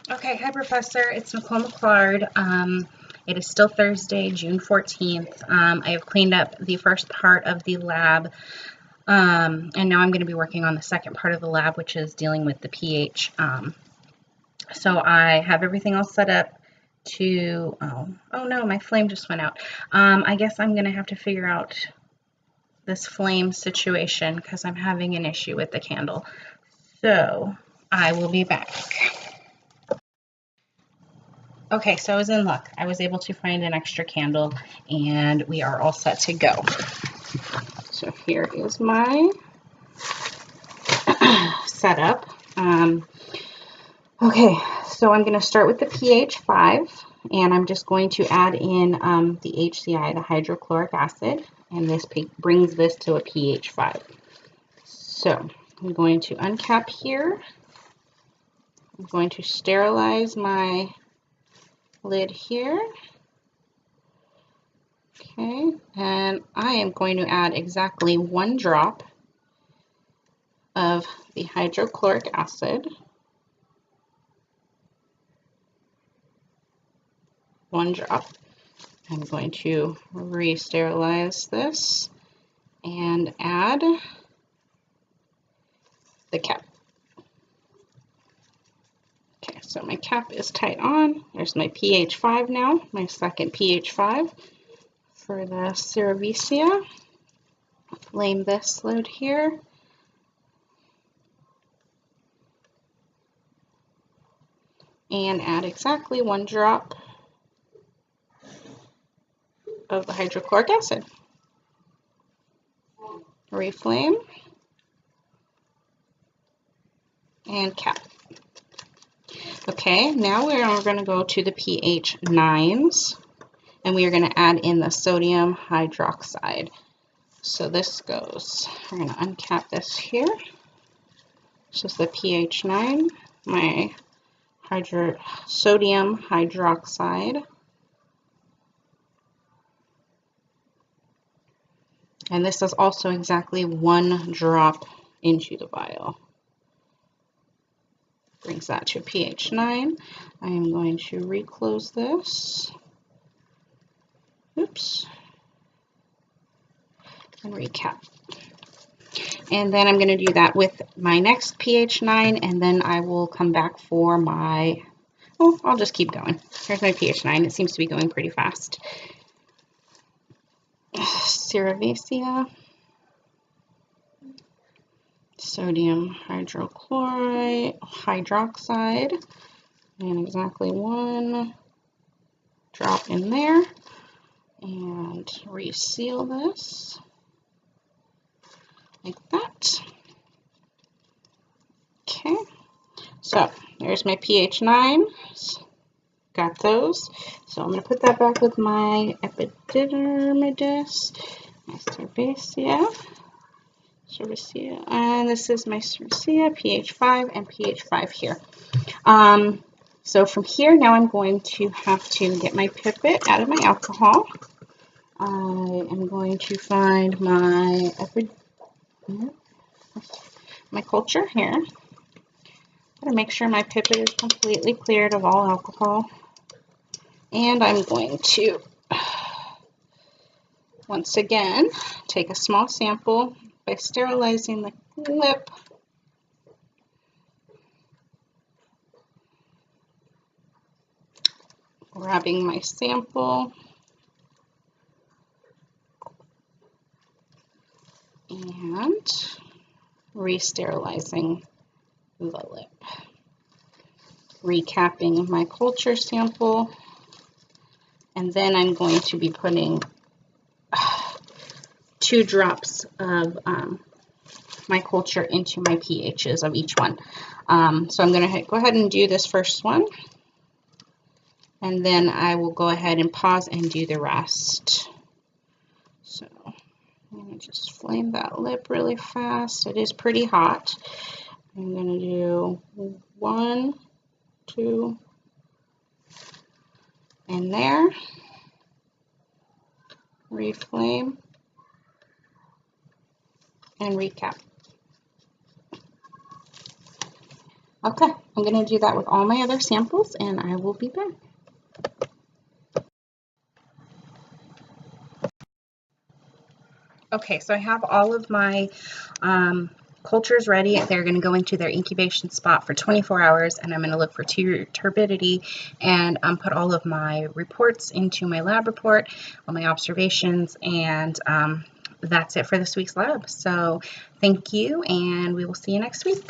Okay, hi Professor, it's Nicole McClard. It is still Thursday, June 14th. I have cleaned up the first part of the lab, and now I'm going to be working on the second part of the lab, which is dealing with the pH. So I have everything all set up to, oh no, my flame just went out. I guess I'm going to have to figure out this flame situation because I'm having an issue with the candle. So I will be back. Okay, so I was in luck. I was able to find an extra candle and we are all set to go. So here is my setup. Okay, so I'm going to start with the pH 5 and I'm just going to add in the HCI, the hydrochloric acid, and this brings this to a pH 5. So I'm going to uncap here. I'm going to sterilize my lid here. Okay, and I am going to add exactly 1 drop of the hydrochloric acid. 1 drop. I'm going to re-sterilize this and add the cap. Okay, so my cap is tight on. There's my pH 5 now, my second pH 5 for the Cerevisia. Flame this lid here. And add exactly 1 drop of the hydrochloric acid. Reflame and cap. Okay, now we're going to go to the pH 9s and we are going to add in the sodium hydroxide. So this goes, we're going to uncap this here. This is the pH 9, my sodium hydroxide. And this is also exactly 1 drop into the vial. Brings that to pH 9. I am going to reclose this. Oops. And recap. And then I'm going to do that with my next pH 9, and then I will come back for my, oh, I'll just keep going. Here's my pH 9. It seems to be going pretty fast. Cerevisia. Sodium hydroxide, and exactly 1 drop in there, and reseal this like that. Okay, so there's my pH 9. Got those. So I'm going to put that back with my epidermidis, my Cerevisia, and this is my Cerevisia, pH 5 and pH 5 here. So from here, now I'm going to have to get my pipette out of my alcohol. I am going to find my culture here. Gotta make sure my pipette is completely cleared of all alcohol. And I'm going to, once again, take a small sample by sterilizing the lip. Grabbing my sample. And re-sterilizing the lip. Recapping my culture sample. And then I'm going to be putting 2 drops of my culture into my pHs of each one. So I'm going to go ahead and do this first one. And then I will go ahead and pause and do the rest. So I'm going to just flame that lip really fast. It is pretty hot. I'm going to do 1, 2, and there. Reflame and recap. Okay, I'm going to do that with all my other samples, and I will be back. Okay, so I have all of my cultures ready. They're going to go into their incubation spot for 24 hours, and I'm going to look for turbidity and put all of my reports into my lab report, all my observations, and that's it for this week's lab. So thank you, and we will see you next week.